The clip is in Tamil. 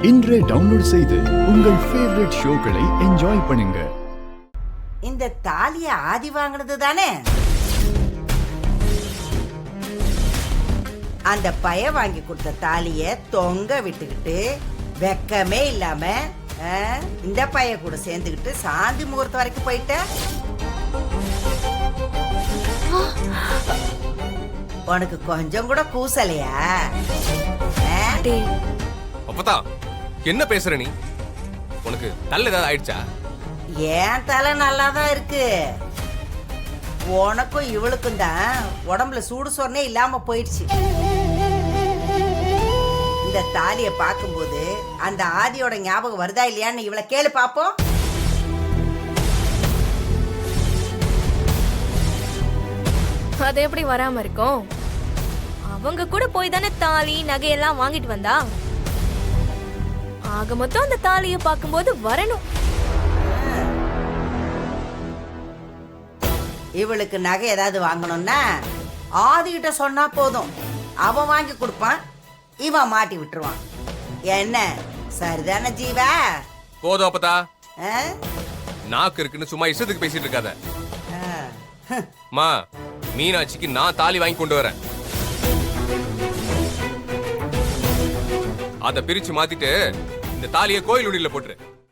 இன்றே டவுன்லோட் செய்து உங்கள் ஃபேவரட் ஷோக்களை என்ஜாய் பண்ணுங்க. இந்த தாலிய ஆதி வாங்கினது தானே? அந்த பய வாங்கி கொடுத்த தாலிய தொங்க விட்டுக்கிட்டு வெக்கமே இல்லாம இந்த பைய கூட சேர்ந்துக்கிட்டு சாந்தி முகூர்த்தம் வரைக்கும் போயிட்ட. உனக்கு கொஞ்சம் கூட கூசலையா? அப்பதா என்ன பேசுற நீ? உனக்கு தலை ஏதாவது ஆயிடுச்சா? ஏன் தலை நல்லாதான் இருக்கு. உனக்கும் இவளுக்கும் தான் உடம்புல சூடு சொன்னே இல்லாம போயிடுச்சு. இந்த தாலிய பார்க்கும்போது அந்த ஆதியோட ஞாபகம் வருதா இல்லையான்னு இவளை கேளு பாப்போம். அது எப்படி வராம இருக்கும்? அவங்க கூட போய் தானே தாலி நகையெல்லாம் வாங்கிட்டு வந்தா. ஆக மொத்தம் அந்த தாலிய பார்க்கும்போது வரணும். இவளுக்கு நகை ஏதாவது வாங்கணும்னா ஆதிகிட்ட சொன்னா போதும், அவன் வாங்கி கொடுப்பான், இவன் மாட்டி விட்டுருவான். என்ன சரிதானே ஜீவா? போதும் அப்பதா, நாக்கு இருக்குன்னு சும்மா இஷ்டத்துக்கு பேசிட்டு இருக்காத. மா, மீனாட்சிக்கு நான் தாலி வாங்கி கொண்டு வரேன். அத பிரிச்சு மாத்திட்டு இந்த தாலியை கோயில் உண்டியில போட்டுரு.